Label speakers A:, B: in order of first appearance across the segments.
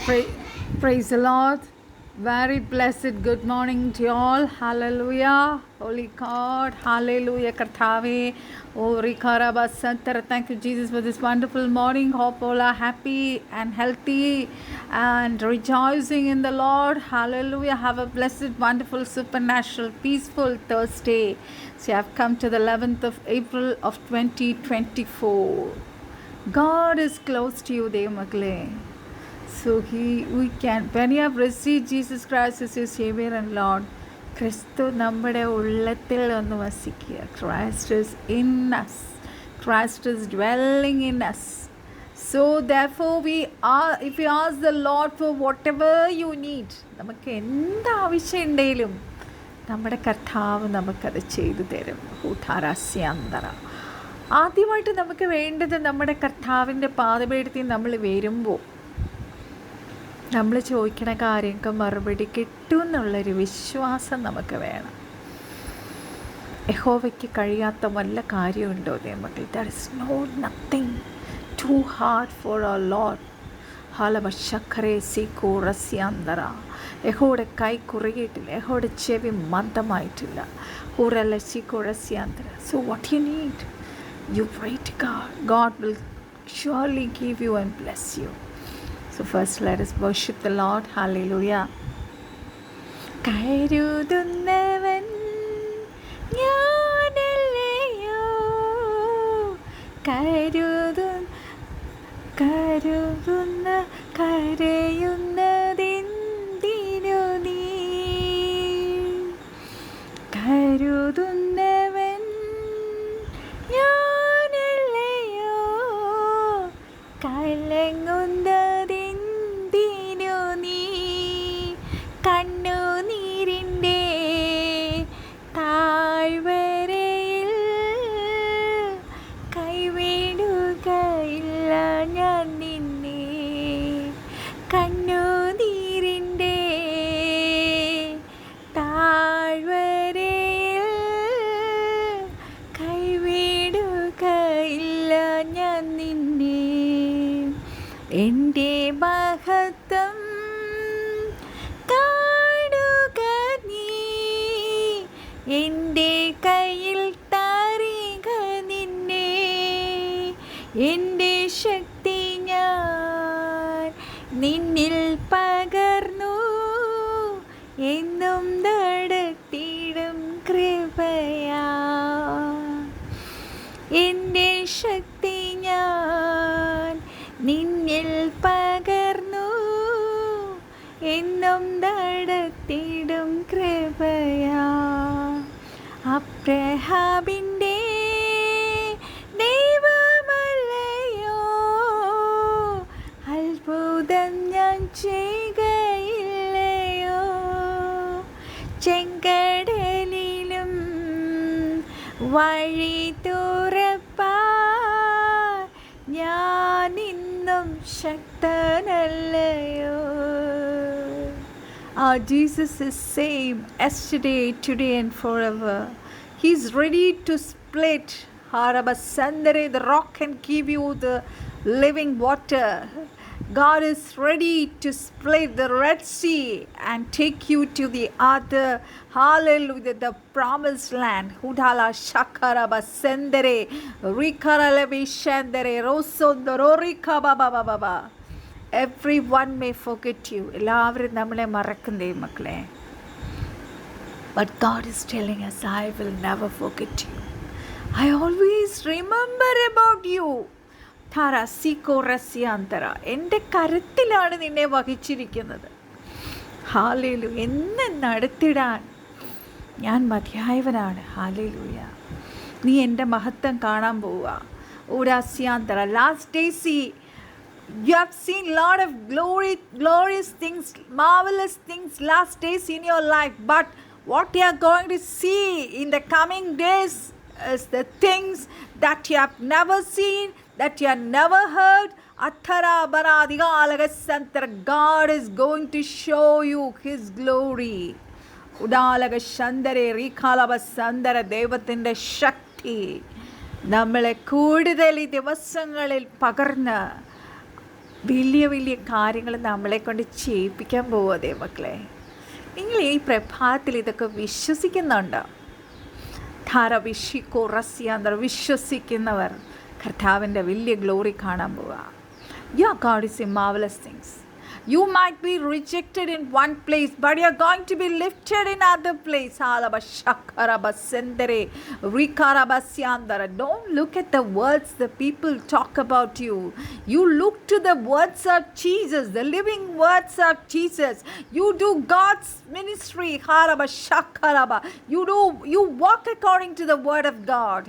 A: Praise the Lord. Very blessed good morning to you all. Hallelujah. Holy God. Hallelujah. Karthave. Oh, Rikaraba Santara. Thank you, Jesus, for this wonderful morning. Hope all are happy and healthy and rejoicing in the Lord. Hallelujah. Have a blessed, wonderful, supernatural, peaceful Thursday. So, I have come to the 11th of April of 2024. God is close to you, Devamakle. So we can, when you have received Jesus Christ as your Savior and Lord, ക്രിസ്തു നമ്മുടെ ഉള്ളത്തിൽ ഒന്ന് വസിക്കുക. Christ is in us. Christ is dwelling in us. So therefore if we ask the Lord for whatever you need, നമുക്ക് എന്ത് ആവശ്യം ഉണ്ടെങ്കിലും നമ്മുടെ കർത്താവ് നമുക്കത് ചെയ്തു തരും. ഹൂധാരാസ്യാന്തര. ആദ്യമായിട്ട് നമുക്ക് വേണ്ടത് നമ്മുടെ കർത്താവിൻ്റെ പാദപീഠത്തിൽ നമ്മൾ വരുമ്പോൾ നമ്മൾ ചോദിക്കണ കാര്യങ്ങൾക്ക് മറുപടി കിട്ടും എന്നുള്ളൊരു വിശ്വാസം നമുക്ക് വേണം. യഹോവയ്ക്ക് കഴിയാത്ത വല്ല കാര്യമുണ്ടോ നമുക്ക്? There is nothing too hard for our Lord. ഹലബശക്കറേ സീക്കൂറസ്യാന്തര. യഹോയുടെ കൈ കുറുകിയിട്ടില്ല, യഹോയുടെ ചെവി മന്ദമായിട്ടില്ല. ഹൂറല്ല സീക്കൂറസ്യാന്തര. So what you need, you pray to God. God will surely give you and bless you. So first let us worship the Lord. Hallelujah. കരുതുന്നവൻ ഞാനല്ലയോ, കരുതുന്ന കരയുന്നതെന്തിനു നീ? കരുതുന്നവൻ ഞാനല്ലയോ, കലങ്ങുന്നതെന്തിനു നീ? കണ്ണുനീരിൻ്റെ താഴ്വരയിൽ കൈവിടുകയില്ല ഞാൻ നിന്നെ. കണ്ണുനീരിൻ്റെ താഴ്വരയിൽ കൈവിടുകയില്ല ഞാൻ നിന്നെ. എൻ്റെ മഹത്വം കാണുക നീ, എൻ്റെ കയ്യിൽ തരിക നിന്നെ. എൻ്റെ ശക്തി ഞാൻ നിന്നിൽ പകർന്നു, എന്നും നടത്തിയിടും കൃപയാ. എൻ്റെ ശക്തി ഞാൻ നിന്നിൽ പകർന്നു, എന്നും നടത്തിയിടും കൃപയാ. അബ്രഹാമിൻ്റെ ദൈവമല്ലയോ, അത്ഭുതം ഞാൻ ചെയ്യുകയില്ലയോ? ചെങ്കടലിലും വഴി തുറപ്പാൻ ഞാൻ ഇന്നും ശക്തനല്ലയോ? Our Jesus is same yesterday, today and forever. He's ready to split Harabasandare, the rock, and give you the living water. God is ready to split the Red Sea and take you to the other, hallelujah, the promised land. Hudala Shakarabasandare, Rikaralabishandare, Rosondororika Baba Baba. Everyone may forget you. എല്ലാവരും നമ്മളെ മറക്കുന്നേ മക്കളെ. But God is telling us, I will never forget you. I always remember about you. താരാസിക്കോറസ്യാന്തര. എൻ്റെ കരുത്തിലാണ് നിന്നെ വഹിച്ചിരിക്കുന്നത്. Hallelujah. എന്നെ നടത്തിടാൻ ഞാൻ മതിയായവനാണ്. Hallelujah. നീ എൻ്റെ മഹത്വം കാണാൻ പോവുക. ഊരാസ്യാന്തര. Last day you have seen a lot of glorious things, marvelous things last days in your life, but what you are going to see in the coming days is the things that you have never seen, that you have never heard. God is going to show you His glory. ദൈവത്തിൻ്റെ ശക്തി നമ്മളെ കൂടുതൽ ഈ ദിവസങ്ങളിൽ പകർന്ന് വലിയ വലിയ കാര്യങ്ങൾ നമ്മളെ കൊണ്ട് ചെയ്യിപ്പിക്കാൻ പോവാതെ മക്കളെ. നിങ്ങൾ ഈ പ്രഭാതത്തിൽ ഇതൊക്കെ വിശ്വസിക്കുന്നുണ്ടോ? വിശ്വസിക്കുന്നവർ കർത്താവിൻ്റെ വലിയ ഗ്ലോറി കാണാൻ പോവുക. Your God is in marvelous things. You might be rejected in one place, but you're going to be lifted in other place. Don't look at the words the people talk about you. You look to the words of Jesus, the living words of Jesus. You do God's ministry. You walk according to the word of God.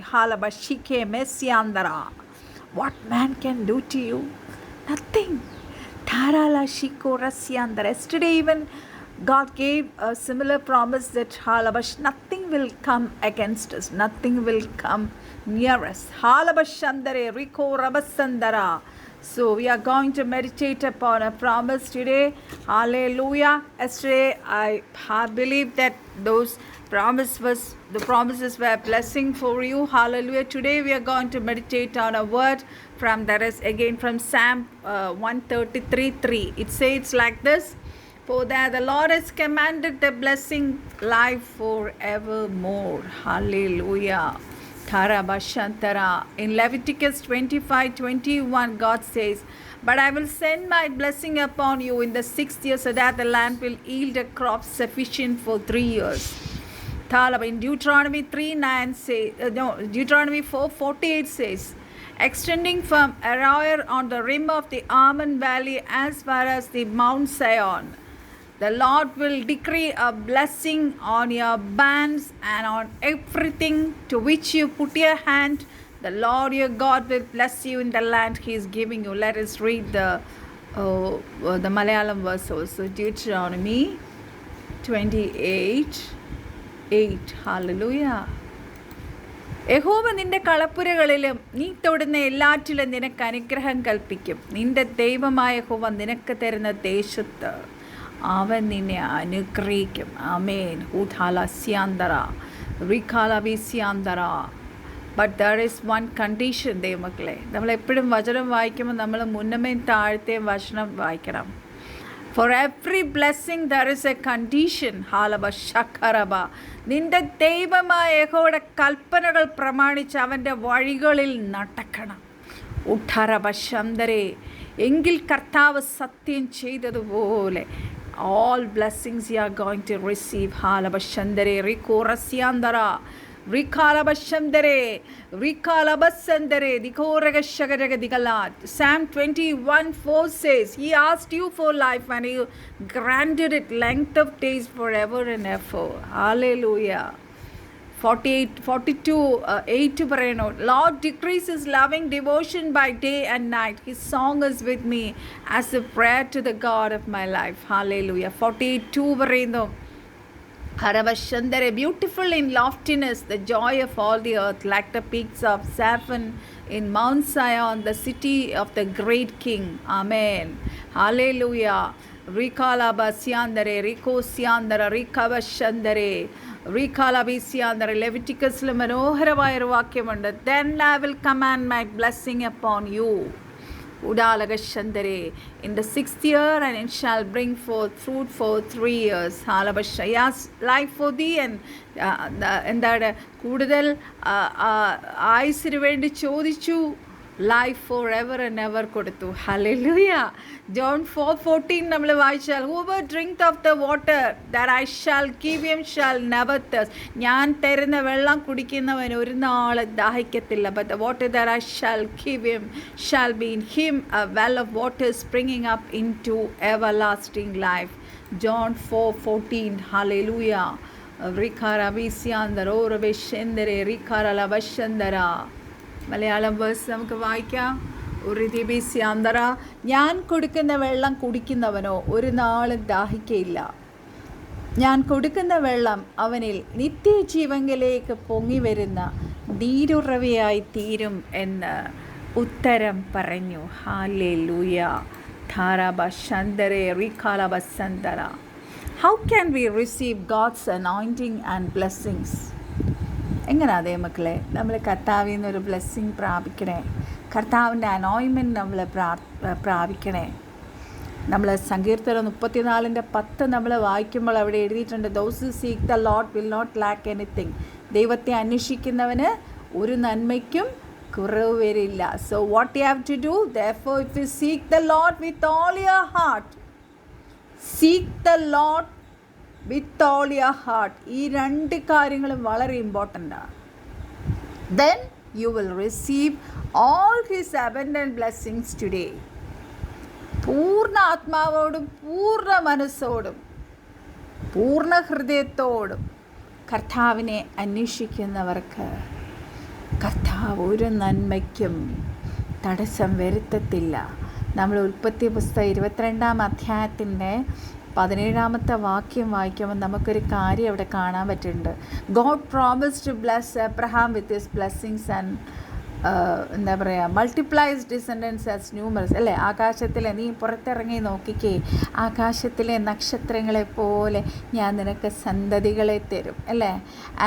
A: What man can do to you? Nothing. Yesterday even God gave a similar promise that nothing will come against us, nothing will come near us. So we are going to meditate upon a promise today. Hallelujah. Yesterday I believe that the promises were a blessing for you. Hallelujah. Today we are going to meditate on a word from Psalm 133:3. It says like this: for that the Lord has commanded the blessing, life forevermore. Hallelujah. In Leviticus 25:21, God says, but I will send my blessing upon you in the 6th year, so that the land will yield a crop sufficient for 3 years. In Deuteronomy 4:48 says, extending from Aroer on the rim of the Arnon Valley as far as the Mount Zion, the Lord will decree a blessing on your barns and on everything to which you put your hand. The Lord your God will bless you in the land He is giving you. Let us read the Malayalam verse also. Deuteronomy 28:8. Hallelujah. യഹോവ നിന്റെ കളപ്പുരകളിലും നീ തൊടുന്ന എല്ലാറ്റിലും നിനക്ക് അനുഗ്രഹം കൽപ്പിക്കും. നിന്റെ ദൈവമായ യഹോവ നിനക്ക് തരുന്ന ദേശത്ത് അവൻ നിന്നെ അനുഗ്രഹിക്കും. ആമേൻ. But there is one condition ദൈവമക്കളെ. നമ്മളെപ്പോഴും വചനം വായിക്കുമ്പോൾ നമ്മൾ മുന്നമേയും താഴത്തെയും വചനം വായിക്കണം. For every blessing there is a condition. നിന്റെ ദൈവമായ യഹോവയുടെ കൽപ്പനകൾ പ്രമാണിച്ച് അവൻ്റെ വഴികളിൽ നടക്കണം. എങ്കിൽ കർത്താവ് സത്യം ചെയ്തതുപോലെ all blessings you are going to receive. Psalm 21:4 says, He asked you for life and He granted it length of days forever and ever. Hallelujah. 42:8 പറയുന്നു, Lord decrees His loving devotion by day and night. His song is with me as a prayer to the God of my life. Hallelujah. 48:2 പറയുന്നു, beautiful in loftiness, the joy of all the earth, like the peaks of Zaphon in Mount Zion, the city of the great King. Amen. Hallelujah. ലെവിറ്റിക്കസിൽ മനോഹരമായൊരു വാക്യമുണ്ട്. Then I will command my blessing upon you. In the 6th year, and it shall bring forth fruit for 3 years. Yes, life for thee and എന്താണ് കൂടുതൽ ആയുസിന് വേണ്ടി ചോദിച്ചു, life for ever and ever കൊടുത്തു. Hallelujah. John 4:14 നമ്മൾ വായിച്ചാൽ, whoever drink of the water that I shall give him shall never thirst. ഞാൻ തരുന്ന വെള്ളം കുടിക്കുന്നവൻ ഒരു നാൾ ദാഹിക്കത്തില്ല. But the water that I shall give him shall be in him a well of water springing up into everlasting life. John 4:14. Hallelujah. Malayalam verse നമുക്ക് വായിക്കാം. ഞാൻ കൊടുക്കുന്ന വെള്ളം കുടിക്കുന്നവനോ ഒരു നാളും ദാഹിക്കയില്ല. ഞാൻ കൊടുക്കുന്ന വെള്ളം അവനിൽ നിത്യജീവങ്കിലേക്ക് പൊങ്ങി വരുന്ന നീരുറവയായി തീരും എന്ന് ഉത്തരം പറഞ്ഞു. Hallelujah. How can we receive God's anointing and blessings? എങ്ങനെയാ അതേ മക്കളെ നമ്മൾ കർത്താവിൽ നിന്നൊരു ബ്ലെസ്സിങ് പ്രാപിക്കണേ? കർത്താവിൻ്റെ അനോയിൻമെൻറ്റ് നമ്മൾ പ്രാപിക്കണേ. നമ്മൾ സങ്കീർത്തനം 34:10 നമ്മൾ വായിക്കുമ്പോൾ അവിടെ എഴുതിയിട്ടുണ്ട്, those who seek the Lord will not lack anything. ദൈവത്തെ അന്വേഷിക്കുന്നവന് ഒരു നന്മയ്ക്കും കുറവ് വരില്ല. So what you have to do? Therefore if you seek the Lord with all your heart, seek the Lord with all your heart. ഈ 2 കാര്യങ്ങളും വളരെ ഇമ്പോർട്ടൻ്റാണ്. Then you will receive all his abundant blessings today. പൂർണ്ണ ആത്മാവോടും പൂർണ്ണ മനസ്സോടും പൂർണ്ണ ഹൃദയത്തോടും കർത്താവിനെ അന്വേഷിക്കുന്നവർക്ക് കർത്താവ് ഒരു നന്മയ്ക്കും തടസ്സം വരുത്തത്തില്ല. നമ്മൾ ഉൽപ്പത്തി പുസ്തകം 22-ാം അധ്യായത്തിൻ്റെ 17-ാമത്തെ വാക്യം വായിക്കുമ്പോൾ നമുക്കൊരു കാര്യം അവിടെ കാണാൻ പറ്റുന്നുണ്ട്. God promised to bless Abraham with his blessings and എന്താ പറയുക, മൾട്ടിപ്ലൈസ് ഡിസെൻഡൻസ് ആസ് ന്യൂമറസ്. അല്ലേ? ആകാശത്തിലെ, നീ പുറത്തിറങ്ങി നോക്കിക്കേ, ആകാശത്തിലെ നക്ഷത്രങ്ങളെ പോലെ ഞാൻ നിനക്ക് സന്തതികളെ തരും. അല്ലേ?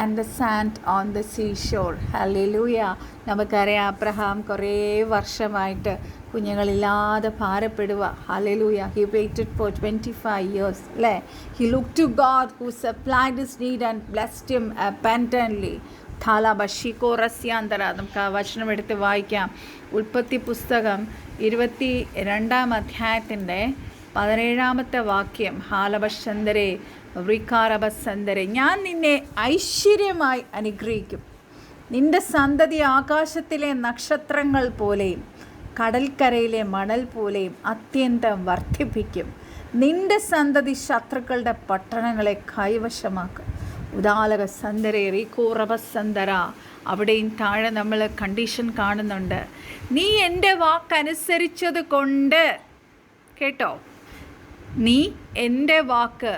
A: And the sand on the sea shore. ഹല്ലേലൂയ. നമുക്കറിയാം, അബ്രഹാം കുറേ വർഷമായിട്ട് കുഞ്ഞുങ്ങളില്ലാതെ ഭാരപ്പെടുക. ഹല്ലേലൂയ. He waited for 25 years. അല്ലേ? He look to God who supplied his need and blessed him abundantly. ധാലാബഷിക്കോറസ്യാന്തര. നമുക്ക് ആ വചനം എടുത്ത് വായിക്കാം. ഉൽപ്പത്തി പുസ്തകം 22-ാം അധ്യായത്തിൻ്റെ 17-ാമത്തെ വാക്യം. ഹാലബശന്തരെ വൃക്കാരബസന്തരെ. ഞാൻ നിന്നെ ഐശ്വര്യമായി അനുഗ്രഹിക്കും. നിന്റെ സന്തതി ആകാശത്തിലെ നക്ഷത്രങ്ങൾ പോലെയും കടൽക്കരയിലെ മണൽ പോലെയും അത്യന്തം വർദ്ധിപ്പിക്കും. നിന്റെ സന്തതി ശത്രുക്കളുടെ പട്ടണങ്ങളെ കൈവശമാക്കും. ഉദാലക സന്ദര റീക്കൂറബസന്തര. അവിടെയും താഴെ നമ്മൾ കണ്ടീഷൻ കാണുന്നുണ്ട്. നീ എൻ്റെ വാക്കനുസരിച്ചത് കൊണ്ട്, കേട്ടോ, നീ എൻ്റെ വാക്ക്,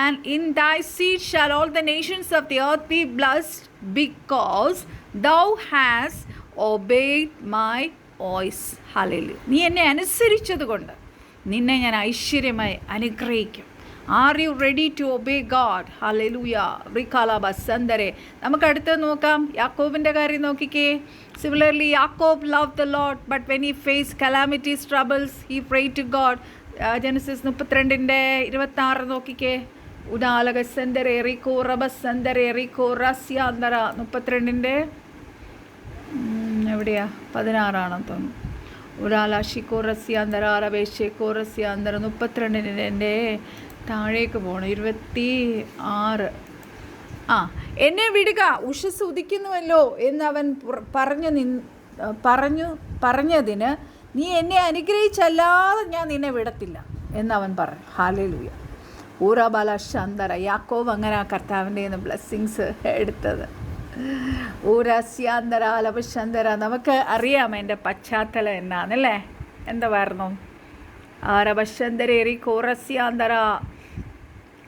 A: and in thy seed shall all the nations of the earth be blessed because thou has obeyed my voice. ഹല്ലേലൂയ. നീ എന്നെ അനുസരിച്ചത് കൊണ്ട് നിന്നെ ഞാൻ ഐശ്വര്യമായി അനുഗ്രഹിക്കും. Are you ready to obey God? ഹല്ലേലൂയ. റിക്കാലാബസന്തരെ. നമുക്ക് അടുത്ത് നോക്കാം. യാക്കോബിൻ്റെ കാര്യം നോക്കിക്കേ. Similarly Yakob love the Lord but when he face calamities troubles he pray to God. Genesis 32:26 നോക്കിക്കേ. ഉദാലകസന്തരെ റിക്കോറബസന്തരെ റിക്കോറസ്യാന്തര. 32 എവിടെയാ? 16 തോന്നുന്നു. ഉടാലാഷിക്കോറസ്യാന്തര അറബേഷേക്കോറസ്യാന്തര. 32 താഴേക്ക് പോകണം. 26. എന്നെ വിടുക, ഉഷസ് ഉദിക്കുന്നുവല്ലോ എന്നവൻ പറഞ്ഞതിന് നീ എന്നെ അനുഗ്രഹിച്ചല്ലാതെ ഞാൻ നിന്നെ വിടത്തില്ല എന്നവൻ പറഞ്ഞു. ഹല്ലേലൂയ. ഊറാബാല ശാന്തര. യാക്കോബ് അങ്ങനെ ആ കർത്താവിൻ്റെ ബ്ലെസ്സിങ്സ് എടുത്തത്. ഊരാസ്യാന്തര അലപശാന്തര. നമുക്ക് അറിയാം എൻ്റെ പശ്ചാത്തലം എന്നാന്നല്ലേ. എന്തായിരുന്നു? ആരപശന്തരേറി കോറസ്യാന്തര.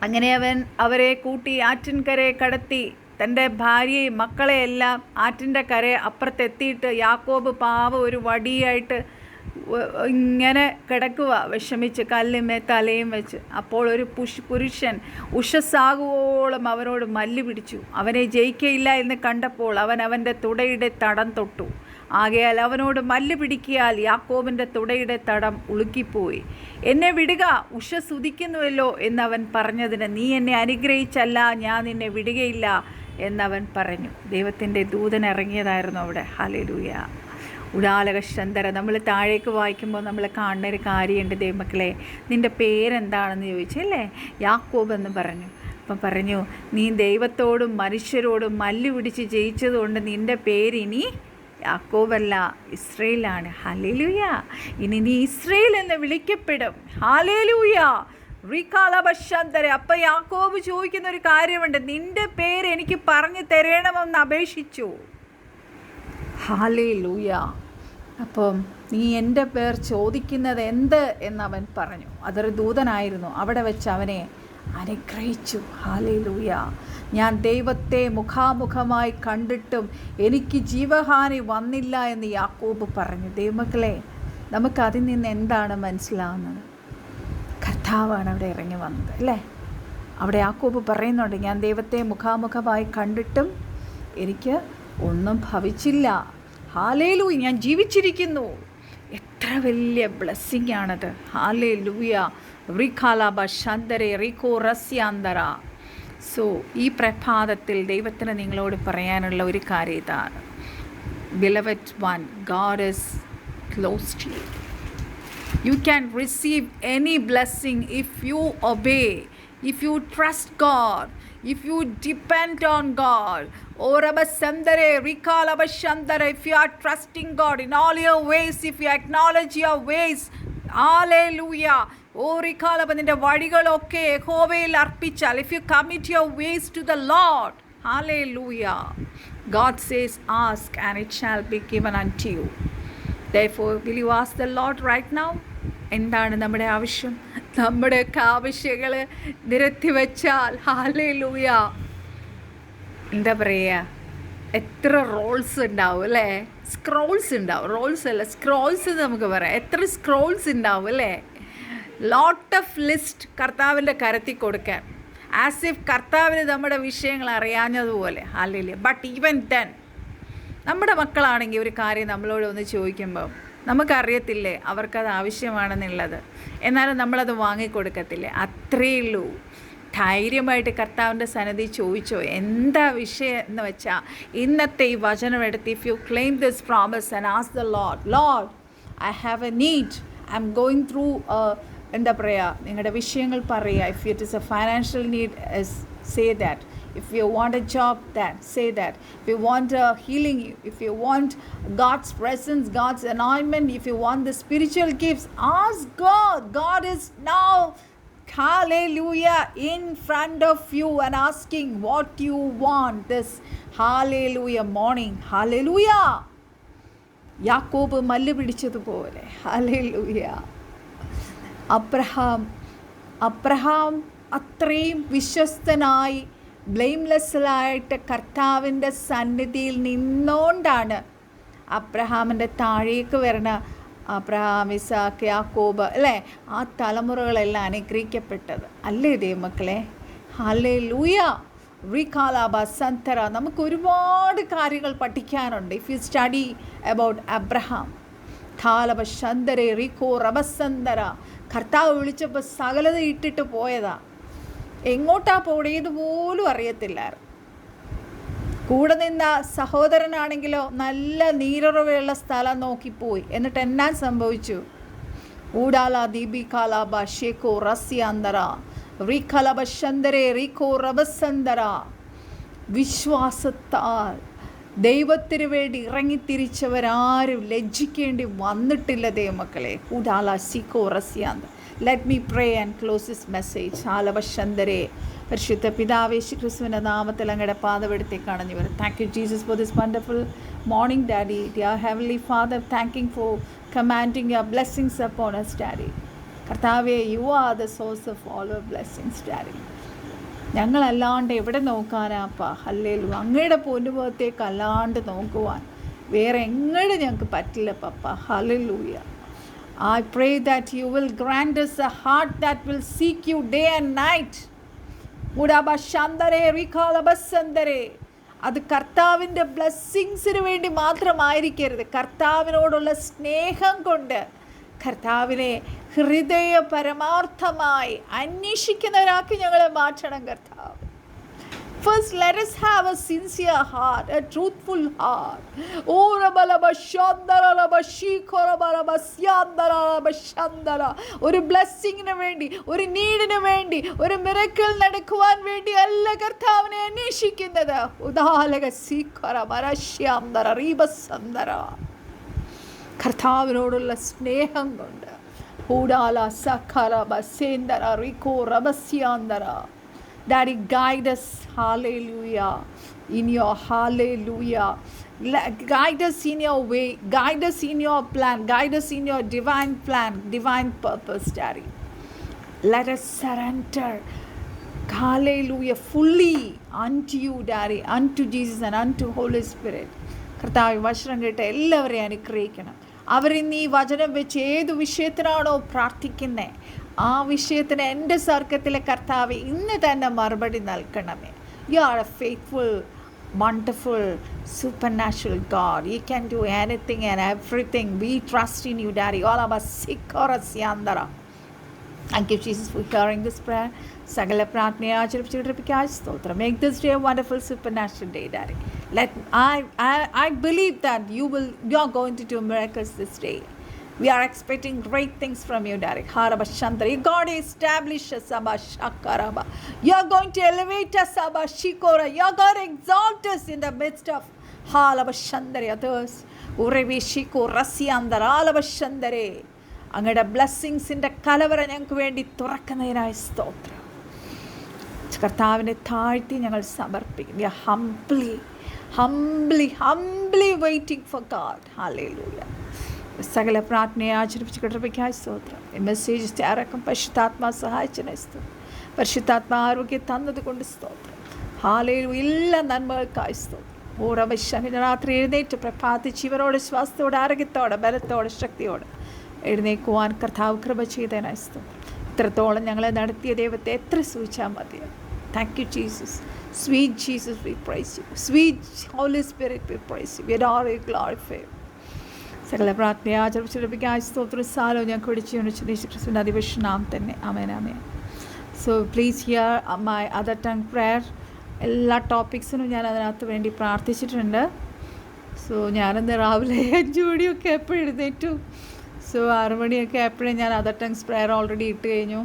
A: അങ്ങനെ അവൻ അവരെ കൂട്ടി ആറ്റിൻകരയെ കടത്തി തൻ്റെ ഭാര്യയും മക്കളെയെല്ലാം ആറ്റിൻ്റെ കര അപ്പുറത്തെത്തിയിട്ട് യാക്കോബ് പാവ ഒരു വടിയായിട്ട് ഇങ്ങനെ കിടക്കുക, വിഷമിച്ച് കല്ലുമേ തലയും വെച്ച്. അപ്പോൾ ഒരു പുരുഷൻ ഉഷസ്സാകുവോളം അവനോട് മല്ല് പിടിച്ചു. അവനെ ജയിക്കയില്ല എന്ന് കണ്ടപ്പോൾ അവൻ അവൻ്റെ തുടയുടെ തടം തൊട്ടു. ആകയാൽ അവനോട് മല്ല് പിടിക്കിയാൽ യാക്കോബിൻ്റെ തുടയുടെ തടം ഉളുക്കിപ്പോയി. എന്നെ വിടുക, ഉഷസ് ഉദിക്കുന്നുവല്ലോ എന്നവൻ പറഞ്ഞതിന് നീ എന്നെ അനുഗ്രഹിച്ചല്ല ഞാൻ നിന്നെ വിടുകയില്ല എന്നവൻ പറഞ്ഞു. ദൈവത്തിൻ്റെ ദൂതൻ ഇറങ്ങിയതായിരുന്നു അവിടെ. ഹല്ലേലൂയ. ഉടാലകശന്തര. നമ്മൾ താഴേക്ക് വായിക്കുമ്പോൾ നമ്മൾ കാണുന്ന ഒരു കാര്യമുണ്ട്. ദൈവമക്കളെ, നിൻ്റെ പേരെന്താണെന്ന് ചോദിച്ചല്ലേ. യാക്കോബ് എന്ന് പറഞ്ഞു. അപ്പം പറഞ്ഞു, നീ ദൈവത്തോടും മനുഷ്യരോടും മല്ല് പിടിച്ച് ജയിച്ചതുകൊണ്ട് നിൻ്റെ പേരിനി യാക്കോബല്ല, ഇസ്രയേലാണ്. ഹല്ലേലൂയ. ഇനി നീ ഇസ്രയേൽ എന്ന് വിളിക്കപ്പെടും. ഹല്ലേലൂയ. റീകാലബശന്തര. അപ്പം യാക്കോബ് ചോദിക്കുന്ന ഒരു കാര്യമുണ്ട്, നിൻ്റെ പേര് എനിക്ക് പറഞ്ഞു തരണമെന്ന് അപേക്ഷിച്ചു. ഹല്ലേലൂയ. അപ്പം നീ എൻ്റെ പേർ ചോദിക്കുന്നത് എന്ത് എന്നവൻ പറഞ്ഞു. അതൊരു ദൂതനായിരുന്നു. അവിടെ വെച്ച് അവനെ അനുഗ്രഹിച്ചു. ഹല്ലേലൂയ. ഞാൻ ദൈവത്തെ മുഖാമുഖമായി കണ്ടിട്ടും എനിക്ക് ജീവഹാനി വന്നില്ല എന്ന് യാക്കോബ് പറഞ്ഞു. ദൈവമക്കളെ, നമുക്കതിൽ നിന്ന് എന്താണ് മനസ്സിലാവുന്നത്? കർത്താവാണ് അവിടെ ഇറങ്ങി വന്നത് അല്ലേ. അവിടെ യാക്കോബ് പറയുന്നുണ്ട്, ഞാൻ ദൈവത്തെ മുഖാമുഖമായി കണ്ടിട്ടും എനിക്ക് ഒന്നും ഭവിച്ചില്ല. ഹാലേലൂയ, ഞാൻ ജീവിച്ചിരിക്കുന്നു. എത്ര വലിയ ബ്ലെസ്സിങ് ആണത്. ഹാലേലൂയ. റിഖാലാബ ശന്തരെ റിക്കോ റസ്യാന്തര. സോ ഈ പ്രഭാതത്തിൽ ദൈവത്തിന് നിങ്ങളോട് പറയാനുള്ള ഒരു കാര്യം ഇതാണ്. Beloved one, God is close to you. You can receive any blessing if you obey, if you trust God, if you depend on God. If you are trusting God in all your ways, if you acknowledge your ways, hallelujah. നിന്റെ വഴികളൊക്കെ യഹോവയിൽ അർപ്പിച്ചാൽ, if you commit your ways to the Lord, hallelujah, God says, ask and it shall be given unto you. Therefore, will you ask the Lord right now? എന്താണ് നമ്മുടെ ആവശ്യം? നമ്മുടെയൊക്കെ ആവശ്യങ്ങൾ നിരത്തി വെച്ചാൽ, ഹല്ലേലൂയ, എന്താ പറയുക, എത്ര റോൾസ് ഉണ്ടാവും അല്ലേ? സ്ക്രോൾസ് ഉണ്ടാവും. റോൾസ് അല്ല, സ്ക്രോൾസ് എന്ന് നമുക്ക് പറയാം. എത്ര സ്ക്രോൾസ് ഉണ്ടാവും അല്ലേ? ലോട്ട് ഓഫ് ലിസ്റ്റ് കർത്താവിൻ്റെ കരത്തിൽ കൊടുക്കാൻ, ആസ് ഇഫ് കർത്താവിന് നമ്മുടെ വിഷയങ്ങൾ അറിയാഞ്ഞതുപോലെ. ഹല്ലേലൂയ. ബട്ട് ഈവൻ ദെൻ നമ്മുടെ മക്കളാണെങ്കിൽ ഒരു കാര്യം നമ്മളോട് ഒന്ന് ചോദിക്കുമ്പോൾ നമുക്കറിയത്തില്ലേ അവർക്കത് ആവശ്യമാണെന്നുള്ളത്, എന്നാലും നമ്മളത് വാങ്ങിക്കൊടുക്കത്തില്ലേ? അത്രയേ ഉള്ളൂ. ധൈര്യമായിട്ട് കർത്താവിൻ്റെ സന്നിധി ചോദിച്ചോ, എന്താ വിഷയം എന്ന് വെച്ചാൽ ഇന്നത്തെ ഈ വചനം എടുത്ത്, if you claim this promise and ask the Lord, Lord I have A need, I am going through, എന്താ പറയുക, നിങ്ങളുടെ വിഷയങ്ങൾ പറയുക. If it is A financial need, say that. If you want a job, that say that. If you want healing, if you want God's presence, God's anointment, if you want the spiritual gifts, ask God. God is now, hallelujah, in front of you and asking what you want this hallelujah morning. Hallelujah. യാക്കോബ് മല്ല് പിടിച്ചതുപോലെ, hallelujah. Abraham അത്രയും വിശ്വസ്തനായി ബ്ലെയിംലെസ്സായിട്ട് കർത്താവിൻ്റെ സന്നിധിയിൽ നിന്നുകൊണ്ടാണ് അബ്രഹാമിൻ്റെ താഴേക്ക് വരുന്ന Abraham, Isaac, യാക്കോബ് അല്ലേ, ആ തലമുറകളെല്ലാം അനുഗ്രഹിക്കപ്പെട്ടത് അല്ലേ ദൈവമക്കളെ? ഹല്ലേലൂയ. റിഖാലാബ സന്തര. നമുക്ക് ഒരുപാട് കാര്യങ്ങൾ പഠിക്കാനുണ്ട്. If you study about Abraham, ഖാലബ ശന്തരെ റിഖോ റബസന്തര. കർത്താവ് വിളിച്ചപ്പോൾ സകലത ഇട്ടിട്ട് പോയതാ. എങ്ങോട്ടാ പോടിയത് പോലും അറിയത്തില്ലായിരുന്നു. കൂടെ നിന്ന സഹോദരനാണെങ്കിലോ നല്ല നീരുറവയുള്ള സ്ഥലം നോക്കിപ്പോയി. എന്നിട്ട് എന്നാ സംഭവിച്ചു? ഊടാല ദീപി കാലാബ ഷേക്കോ റസ്യാന്തര റീഖലബ ശന്തരെ റീഖോ റബസന്തര. വിശ്വാസത്താൽ ദൈവത്തിന് വേണ്ടി ഇറങ്ങിത്തിരിച്ചവരാരും ലജ്ജിക്കേണ്ടി വന്നിട്ടില്ല ദൈവമക്കളെ. ഊടാല Zico റസ്യാന്തര. Let me pray and close this message. Halabashandare. പരിശുദ്ധ പിതാവേ, യേശുക്രിസ്തുവിൻ്റെ നാമത്തിൽ അങ്ങയുടെ പാദപീഠത്തേക്ക് കടന്നു വരും. Thank you, Jesus, for this wonderful morning, Daddy. Dear Heavenly Father, thanking for commanding your blessings upon us, Daddy. കർത്താവേ, you are the source of all our blessings, Daddy. ഞങ്ങളല്ലാണ്ട് എവിടെ നോക്കാനാപ്പാ? Hallelujah. അങ്ങയുടെ പൊന്നുമുഖത്തേക്ക് അല്ലാണ്ട് നോക്കുവാൻ വേറെ എങ്ങോട്ട് ഞങ്ങൾക്ക് പറ്റില്ല പപ്പ. Hallelujah. I pray that you will grant us a heart that will seek you day and night. അത് കർത്താവിൻ്റെ ബ്ലെസ്സിങ്സിന് വേണ്ടി മാത്രമായിരിക്കരുത്. കർത്താവിനോടുള്ള സ്നേഹം കൊണ്ട് കർത്താവിനെ ഹൃദയ പരമാർത്ഥമായി അന്വേഷിക്കുന്നവരാക്കി ഞങ്ങളെ മാറ്റണം കർത്താവ്. First, let us have a sincere heart, a truthful heart. ഒരു ബ്ലെസ്സിങ്ങിന് വേണ്ടി, ഒരു നീഡിന് വേണ്ടി, ഒരു മിറക്കിൾ നടക്കുവാൻ വേണ്ടി അല്ല കർത്താവിനെ അന്വേഷിക്കുന്നത്. കർത്താവിനോടുള്ള സ്നേഹം കൊണ്ട്. Daddy, guide us, hallelujah, in your hallelujah. Guide us in your way, guide us in your plan, guide us in your divine plan, divine purpose, Daddy. Let us surrender, hallelujah, fully unto you, Daddy, unto Jesus and unto Holy Spirit. കർത്താവ് വചനം കേട്ട് എല്ലാവരെയും അനുഗ്രഹിക്കണം. അവരിന്ന് ഈ വചനം വെച്ച് ഏത് വിഷയത്തിനാണോ പ്രാർത്ഥിക്കുന്നത്, ആ വിഷയത്തിന് എൻ്റെ സ്വർഗത്തിലെ കർത്താവ് ഇന്ന് തന്നെ മറുപടി നൽകണമേ. You are A faithful wonderful, supernatural God. You can do anything and everything. We trust in you, Daddy. All of us, Sikorasiandara. Thank you, Jesus, for hearing this prayer. Sagala Pratnaya Chirpikai Stotra. Make this day a wonderful supernatural day, Daddy. I believe that you are going to do miracles this day. We are expecting great things from you, Daddy. Haraba Shandra. You God establish us, Abba Shakaraba. You are going to elevate us, Abba Shikora. You are going to exalt us in the midst of Halaba Shandra others. Urevi Shiko Rasiandara Alaba Shandare. അങ്ങയുടെ ബ്ലെസ്സിങ്സിൻ്റെ കലവറ ഞങ്ങൾക്ക് വേണ്ടി തുറക്കുന്നതിനായി സ്തോത്രം. കർത്താവിനെ താഴ്ത്തി ഞങ്ങൾ സമർപ്പിക്കും. We are humbly waiting for God. Hallelujah. സകല പ്രാർത്ഥനയെ ആചരിപ്പിച്ച് കൃപയ്ക്കായി സ്തോത്രം. ഈ മെസ്സേജ് തയ്യാറാക്കും പരിശുദ്ധാത്മാ സഹായിച്ചതിനെ സ്തോത്രം. പരിശുദ്ധാത്മാ ആരോഗ്യം തന്നത് കൊണ്ട് സ്തോത്രം. ഹല്ലേലൂയ. എല്ലാ നന്മകൾക്കായി സ്തോത്രം. ഓരോ രാത്രി എഴുന്നേറ്റ് പ്രഭാതിച്ച് ഇവരോട് ശ്വാസത്തോടെ ആരോഗ്യത്തോടെ ബലത്തോടെ ശക്തിയോടെ എഴുന്നേക്കുവാൻ കർത്താവ് കൃപ ചെയ്തതിനായി സ്തോത്രം. ഇത്രത്തോളം ഞങ്ങളെ നടത്തിയ ദൈവത്തെ എത്ര സൂചിച്ചാൽ മതിയാണ്. Thank you Jesus. Sweet Jesus, we praise you. Sweet Holy Spirit, we praise you. We adore you, glorify you. സകല പ്രാർത്ഥനയെ ആചരിപ്പിച്ചെടുപ്പിക്കാൻ സ്തോത്രം. സാലോ ഞാൻ കുടിച്ചു യേശുക്രിസ്തുവിൻ്റെ അതിവിഷ്ണാം തന്നെ. ആമേൻ ആമേൻ. So please hear my other tongue prayer. എല്ലാ ടോപ്പിക്സിനും ഞാൻ അതിനകത്ത് വേണ്ടി പ്രാർത്ഥിച്ചിട്ടുണ്ട്. സോ ഞാനിന്ന് രാവിലെ 5 മണിയൊക്കെ എപ്പോഴും എഴുന്നേറ്റു. സോ 6 മണിയൊക്കെ എപ്പോഴും ഞാൻ അതർ ടങ്സ് പ്രെയർ ഓൾറെഡി ഇട്ട് കഴിഞ്ഞു.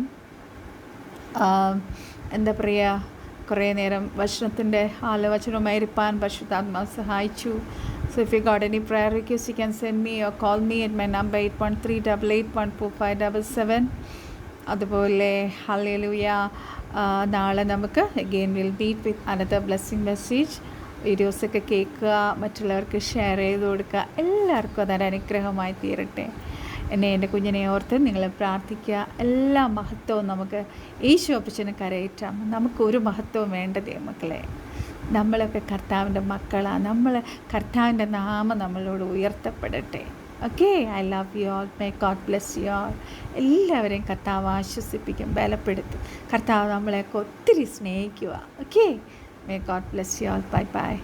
A: എന്താ പറയുക, കുറേ നേരം വചനത്തിൻ്റെ വചനവുമായി ഇരിപ്പാൻ പരിശുദ്ധാത്മാവ് സഹായിച്ചു. So if you got any prayer requests, you can send me or call me at my number 81388145577. അതുപോലെ ഹല്ലേലൂയ. നാളെ നമുക്ക് again we'll meet with another blessing message. വീഡിയോസൊക്കെ കേൾക്കുക, മറ്റുള്ളവർക്ക് ഷെയർ ചെയ്ത് കൊടുക്കുക. എല്ലാവർക്കും അതൊരു അനുഗ്രഹമായി തീരട്ടെ. എൻ്റെ കുഞ്ഞിനെ ഓർത്ത് നിങ്ങൾ പ്രാർത്ഥിക്കുക. എല്ലാ മഹത്വവും നമുക്ക് യേശു അപ്പച്ചന് കരയേറ്റാം. നമുക്കൊരു മഹത്വവും വേണ്ടതേ മക്കളെ. നമ്മളൊക്കെ കർത്താവിൻ്റെ മക്കളാണ്. കർത്താവിൻ്റെ നാമം നമ്മളോട് ഉയർത്തപ്പെടട്ടെ. Okay, I love you all. May God bless you all. എല്ലാവരെയും കർത്താവ് ആശ്വസിപ്പിക്കും, ബലപ്പെടുത്തും. കർത്താവ് നമ്മളെയൊക്കെ ഒത്തിരി സ്നേഹിക്കുക. Okay, may God bless you all. Bye by.